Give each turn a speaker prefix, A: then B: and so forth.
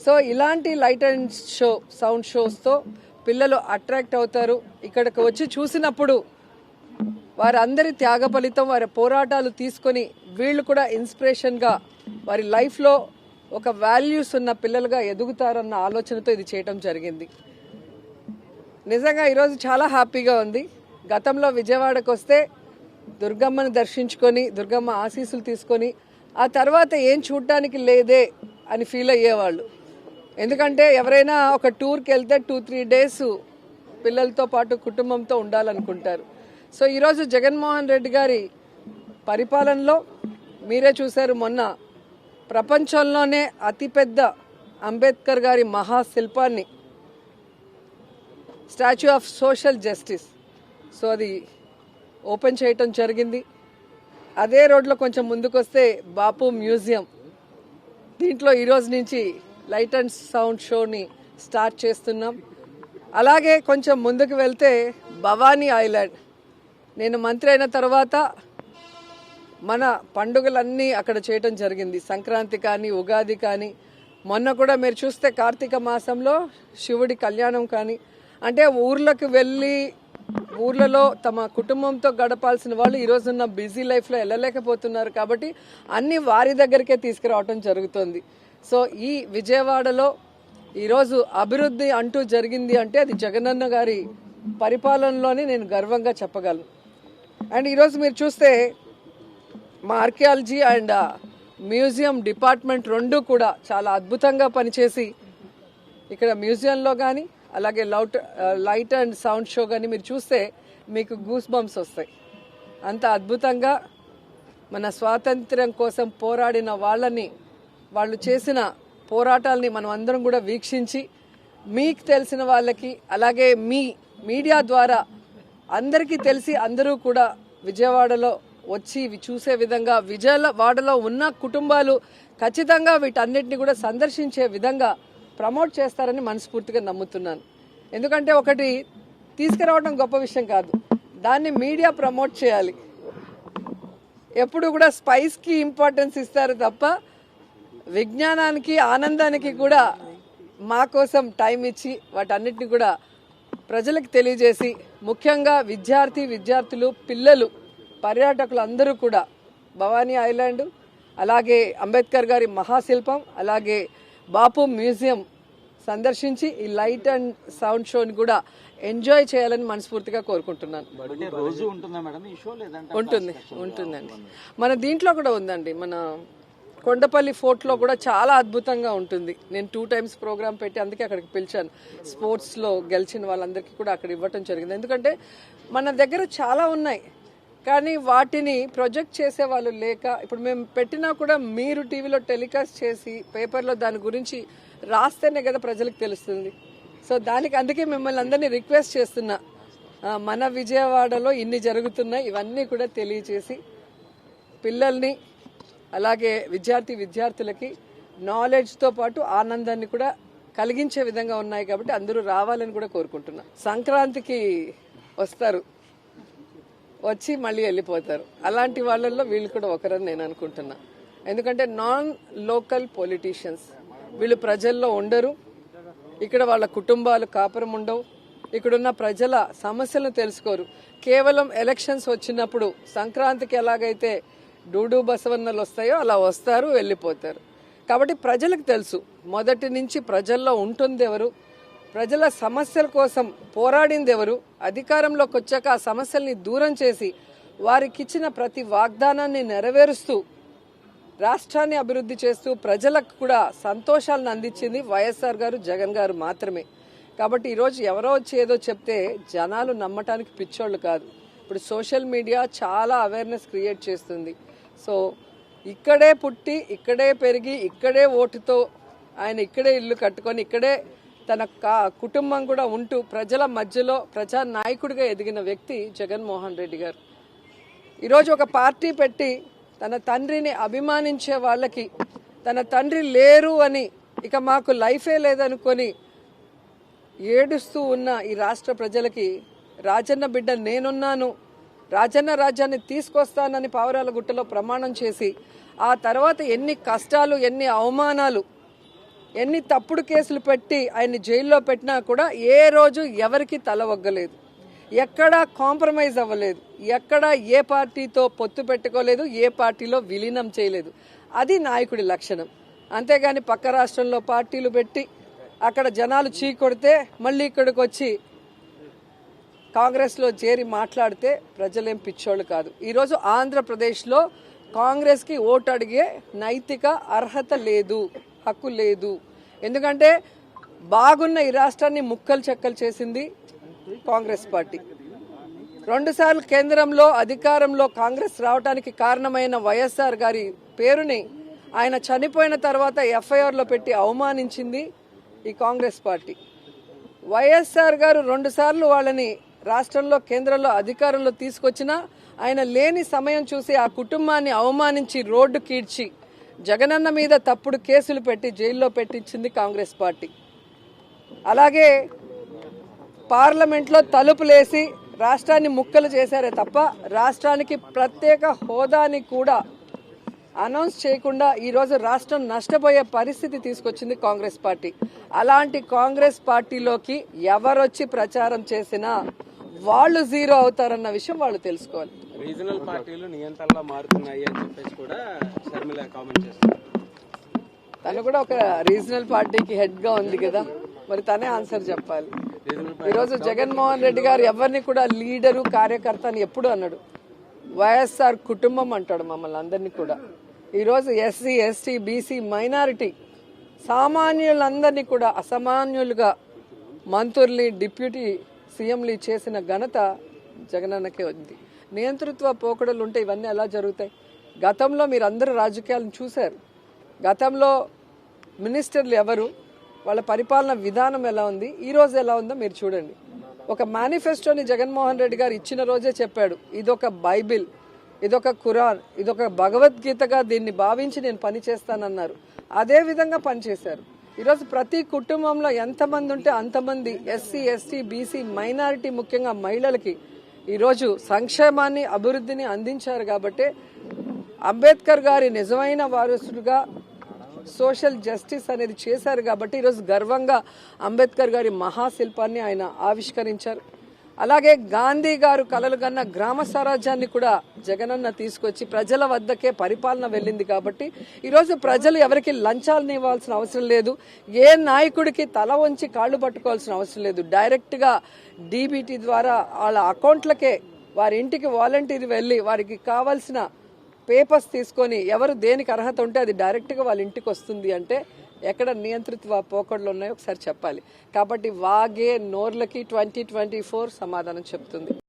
A: So ఇలాంటి light and show sound షోస్తో పిల్లలు attract అవుతారు. ఇక్కడికి వచ్చి చూసినప్పుడు వారందరి త్యాగ ఫలితం, వారి పోరాటాలు తీసుకొని వీళ్ళు కూడా ఇన్స్పిరేషన్గా వారి లైఫ్లో ఒక వాల్యూస్ ఉన్న పిల్లలుగా ఎదుగుతారన్న ఆలోచనతో ఇది చేయటం జరిగింది. నిజంగా ఈరోజు చాలా హ్యాపీగా ఉంది. గతంలో విజయవాడకు వస్తే దుర్గమ్మను దర్శించుకొని దుర్గమ్మ ఆశీస్సులు తీసుకొని ఆ తర్వాత ఏం చూడటానికి లేదే అని ఫీల్ అయ్యేవాళ్ళు. ఎందుకంటే ఎవరైనా ఒక టూర్కి వెళ్తే 2-3 డేస్ పిల్లలతో పాటు కుటుంబంతో ఉండాలనుకుంటారు. సో ఈరోజు జగన్మోహన్ రెడ్డి గారి పరిపాలనలో మీరే చూశారు, మొన్న ప్రపంచంలోనే అతిపెద్ద అంబేద్కర్ గారి మహాశిల్పాన్ని, statue of social justice, so అది ఓపెన్ చేయటం జరిగింది. అదే రోడ్లో కొంచెం ముందుకు వస్తే బాపు మ్యూజియం, దీంట్లో ఈరోజు నుంచి లైట్ అండ్ సౌండ్ షోని స్టార్ట్ చేస్తున్నాం. అలాగే కొంచెం ముందుకు వెళ్తే భవానీ ఐలాండ్, నేను మంత్రి అయిన తర్వాత మన పండుగలన్నీ అక్కడ చేయటం జరిగింది. సంక్రాంతి కానీ, ఉగాది కానీ, మొన్న కూడా మీరు చూస్తే కార్తీక మాసంలో శివుడి కళ్యాణం కానీ, అంటే ఊర్లకు వెళ్ళి ఊర్లలో తమ కుటుంబంతో గడపాల్సిన వాళ్ళు ఈరోజున్న బిజీ లైఫ్లో వెళ్ళలేకపోతున్నారు. కాబట్టి అన్నీ వారి దగ్గరికే తీసుకురావటం జరుగుతుంది. సో ఈ విజయవాడలో ఈరోజు అభివృద్ధి అంటూ జరిగింది అంటే అది జగనన్న గారి పరిపాలనలోనే నేను గర్వంగా చెప్పగలను. అండ్ ఈరోజు మీరు చూస్తే మా ఆర్కియాలజీ అండ్ మ్యూజియం డిపార్ట్మెంట్ రెండు కూడా చాలా అద్భుతంగా పనిచేసి ఇక్కడ మ్యూజియంలో కానీ అలాగే లైట్ అండ్ సౌండ్ షో కానీ మీరు చూస్తే మీకు గూస్ బంప్స్ వస్తాయి. అంత అద్భుతంగా మన స్వాతంత్ర్యం కోసం పోరాడిన వాళ్ళు చేసిన పోరాటాలని మనం అందరం కూడా వీక్షించి మీకు తెలిసిన వాళ్ళకి అలాగే మీ మీడియా ద్వారా అందరికీ తెలిసి అందరూ కూడా విజయవాడలో వచ్చి చూసే విధంగా, విజయవాడలో ఉన్న కుటుంబాలు ఖచ్చితంగా వీటన్నిటిని కూడా సందర్శించే విధంగా ప్రమోట్ చేస్తారని మనస్ఫూర్తిగా నమ్ముతున్నాను. ఎందుకంటే ఒకటి తీసుకురావడం గొప్ప విషయం కాదు, దాన్ని మీడియా ప్రమోట్ చేయాలి. ఎప్పుడు కూడా స్పైస్కి ఇంపార్టెన్స్ ఇస్తారు తప్ప విజ్ఞానానికి, ఆనందానికి కూడా మా కోసం టైం ఇచ్చి వాటన్నిటిని కూడా ప్రజలకు తెలియజేసి, ముఖ్యంగా విద్యార్థులు, పిల్లలు, పర్యాటకులు అందరూ కూడా భవానీ ఐలాండ్, అలాగే అంబేద్కర్ గారి మహాశిల్పం, అలాగే బాపు మ్యూజియం సందర్శించి ఈ లైట్ అండ్ సౌండ్ షోని కూడా ఎంజాయ్ చేయాలని మనస్ఫూర్తిగా కోరుకుంటున్నాను. ఉంటుందండి. మన దీంట్లో కూడా ఉందండి, మన కొండపల్లి ఫోర్ట్లో కూడా చాలా అద్భుతంగా ఉంటుంది. నేను 2 times ప్రోగ్రామ్ పెట్టి అందుకే అక్కడికి పిలిచాను. స్పోర్ట్స్లో గెలిచిన వాళ్ళందరికీ కూడా అక్కడ ఇవ్వటం జరిగింది. ఎందుకంటే మన దగ్గర చాలా ఉన్నాయి కానీ వాటిని ప్రొజెక్ట్ చేసే వాళ్ళు లేక, ఇప్పుడు మేము పెట్టినా కూడా మీరు టీవీలో టెలికాస్ట్ చేసి పేపర్లో దాని గురించి రాస్తేనే కదా ప్రజలకు తెలుస్తుంది. సో అందుకే మిమ్మల్ని అందరినీ రిక్వెస్ట్ చేస్తున్నా, మన విజయవాడలో ఇన్ని జరుగుతున్నాయి, ఇవన్నీ కూడా తెలియచేసి పిల్లల్ని అలాగే విద్యార్థులకి నాలెడ్జ్తో పాటు ఆనందాన్ని కూడా కలిగించే విధంగా ఉన్నాయి. కాబట్టి అందరూ రావాలని కూడా కోరుకుంటున్నా. సంక్రాంతికి వస్తారు, వచ్చి మళ్ళీ వెళ్ళిపోతారు. అలాంటి వాళ్ళల్లో వీళ్ళు కూడా ఒకరని నేను అనుకుంటున్నా. ఎందుకంటే నాన్ లోకల్ పొలిటీషియన్స్, వీళ్ళు ప్రజల్లో ఉండరు, ఇక్కడ వాళ్ళ కుటుంబాలు కాపురం ఉండవు, ఇక్కడున్న ప్రజల సమస్యలను తెలుసుకోరు. కేవలం ఎలక్షన్స్ వచ్చినప్పుడు సంక్రాంతికి ఎలాగైతే డూడు బసవన్నలు వస్తాయో అలా వస్తారు, వెళ్ళిపోతారు. కాబట్టి ప్రజలకు తెలుసు మొదటి నుంచి ప్రజల్లో ఉంటుంది ఎవరు, ప్రజల సమస్యల కోసం పోరాడింది ఎవరు, అధికారంలోకి వచ్చాక ఆ సమస్యల్ని దూరం చేసి వారికిచ్చిన ప్రతి వాగ్దానాన్ని నెరవేరుస్తూ రాష్ట్రాన్ని అభివృద్ధి చేస్తూ ప్రజలకు కూడా సంతోషాలను అందించింది వైఎస్ఆర్ గారు, జగన్ గారు మాత్రమే. కాబట్టి ఈరోజు ఎవరో వచ్చి ఏదో చెప్తే జనాలు నమ్మటానికి పిచ్చోళ్ళు కాదు. ఇప్పుడు సోషల్ మీడియా చాలా అవేర్నెస్ క్రియేట్ చేస్తుంది. సో ఇక్కడే పుట్టి, ఇక్కడే పెరిగి, ఇక్కడే ఓటుతో ఆయన ఇక్కడే ఇల్లు కట్టుకొని, ఇక్కడే తన కుటుంబం కూడా ఉంటూ ప్రజల మధ్యలో ప్రజా నాయకుడిగా ఎదిగిన వ్యక్తి జగన్మోహన్ రెడ్డి గారు. ఈరోజు ఒక పార్టీ పెట్టి తన తండ్రిని అభిమానించే వాళ్ళకి, తన తండ్రి లేరు అని ఇక మాకు లైఫే లేదనుకొని ఏడుస్తూ ఉన్న ఈ రాష్ట్ర ప్రజలకి రాజన్న బిడ్డ నేనున్నాను, రాజన్న రాజ్యాన్ని తీసుకొస్తానని పావురాల గుట్టలో ప్రమాణం చేసి ఆ తర్వాత ఎన్ని కష్టాలు, ఎన్ని అవమానాలు ఎన్ని తప్పుడు కేసులు పెట్టి ఆయన్ని జైల్లో పెట్టినా కూడా ఏ రోజు ఎవరికి తల ఒగ్గలేదు, ఎక్కడా కాంప్రమైజ్ అవ్వలేదు, ఎక్కడా ఏ పార్టీతో పొత్తు పెట్టుకోలేదు, ఏ పార్టీలో విలీనం చేయలేదు. అది నాయకుడి లక్షణం. అంతేగాని పక్క రాష్ట్రంలో పార్టీలు పెట్టి అక్కడ జనాలు చీకొడితే మళ్ళీ ఇక్కడికి వచ్చి కాంగ్రెస్లో చేరి మాట్లాడితే ప్రజలేం పిచ్చోళ్ళు కాదు. ఈరోజు ఆంధ్రప్రదేశ్లో కాంగ్రెస్కి ఓటు అడిగే నైతిక అర్హత లేదు, హక్కు లేదు. ఎందుకంటే బాగున్న ఈ రాష్ట్రాన్ని ముక్కలు చెక్కలు చేసింది కాంగ్రెస్ పార్టీ. 2 సార్లు కేంద్రంలో అధికారంలో కాంగ్రెస్ రావడానికి కారణమైన వైఎస్ఆర్ గారి పేరుని ఆయన చనిపోయిన తర్వాత ఎఫ్ఐఆర్లో పెట్టి అవమానించింది ఈ కాంగ్రెస్ పార్టీ. వైఎస్ఆర్ గారు 2 సార్లు వాళ్ళని రాష్ట్రంలో కేంద్రంలో అధికారంలో తీసుకొచ్చినా ఆయన లేని సమయం చూసి ఆ కుటుంబాన్ని అవమానించి రోడ్డు కీడ్చి జగనన్న మీద తప్పుడు కేసులు పెట్టి జైల్లో పెట్టించింది కాంగ్రెస్ పార్టీ. అలాగే పార్లమెంట్లో తలుపులేసి రాష్ట్రాన్ని ముక్కలు చేశారే తప్ప రాష్ట్రానికి ప్రత్యేక హోదాని కూడా అనౌన్స్ చేయకుండా ఈరోజు రాష్ట్రం నష్టపోయే పరిస్థితి తీసుకొచ్చింది కాంగ్రెస్ పార్టీ. అలాంటి కాంగ్రెస్ పార్టీలోకి ఎవరొచ్చి ప్రచారం చేసినా వాళ్ళు జీరో అవుతారన్న విషయం వాళ్ళు తెలుసుకోవాలి.
B: రీజనల్ పార్టీలు నియంత్రణలో మారుతున్నాయి అని చెప్పేసి కూడా షర్మిల కామెంట్ చేస్తారు.
A: తను కూడా ఒక రీజనల్ పార్టీకి హెడ్ గా ఉంది కదా, మరి తనే ఆన్సర్ చెప్పాలి. ఈరోజు జగన్మోహన్ రెడ్డి గారు ఎవరిని కూడా లీడరు కార్యకర్త అని ఎప్పుడు అన్నాడు. వైఎస్ఆర్ కుటుంబం అంటాడు మమ్మల్ని అందరినీ కూడా. ఈరోజు ఎస్సీ ఎస్టీ బీసీ మైనారిటీ సామాన్యులందరినీ కూడా అసామాన్యులుగా మంత్రుల్ని డిప్యూటీ సీఎంలు చేసిన ఘనత జగనన్నకే ఉంది. నియంతృత్వ పోకడలు ఉంటే ఇవన్నీ ఎలా జరుగుతాయి? గతంలో మీరు అందరూ రాజకీయాలను చూశారు. గతంలో మినిస్టర్లు ఎవరు, వాళ్ళ పరిపాలన విధానం ఎలా ఉంది, ఈరోజు ఎలా ఉందో మీరు చూడండి. ఒక మేనిఫెస్టోని జగన్మోహన్ రెడ్డి గారు ఇచ్చిన రోజే చెప్పాడు, ఇదొక బైబిల్, ఇదొక ఖురాన్, ఇదొక భగవద్గీతగా దీన్ని భావించి నేను పనిచేస్తానన్నారు. అదే విధంగా పనిచేశారు. ఈరోజు ప్రతి కుటుంబంలో ఎంతమంది ఉంటే అంతమంది ఎస్సీ ఎస్టీ బీసీ మైనారిటీ ముఖ్యంగా మహిళలకి ఈరోజు సంక్షేమాన్ని అభివృద్ధిని అందించారు. కాబట్టి అంబేద్కర్ గారి నిజమైన వారసుడుగా సోషల్ జస్టిస్ అనేది చేశారు. కాబట్టి ఈరోజు గర్వంగా అంబేద్కర్ గారి మహాశిల్పాన్ని ఆయన ఆవిష్కరించారు. అలాగే గాంధీ గారు కలలు కన్న గ్రామ స్వరాజ్యాన్ని కూడా జగనన్న తీసుకొచ్చి ప్రజల వద్దకే పరిపాలన వెళ్ళింది. కాబట్టి ఈరోజు ప్రజలు ఎవరికి లంచాలను ఇవ్వాల్సిన అవసరం లేదు, ఏ నాయకుడికి తల వంచి కాళ్ళు పట్టుకోవాల్సిన అవసరం లేదు. డైరెక్ట్గా డీబీటీ ద్వారా వాళ్ళ అకౌంట్లకే వారి ఇంటికి వాలంటీర్ వెళ్ళి వారికి కావాల్సిన పేపర్స్ తీసుకొని ఎవరు దేనికి అర్హత ఉంటే అది డైరెక్ట్గా వాళ్ళ ఇంటికి వస్తుంది. అంటే ఎక్కడ నియంత్రిత పోకడలు ఉన్నాయో ఒకసారి చెప్పాలి. కాబట్టి వాగే నోర్లకి 2024 సమాధానం చెప్తుంది.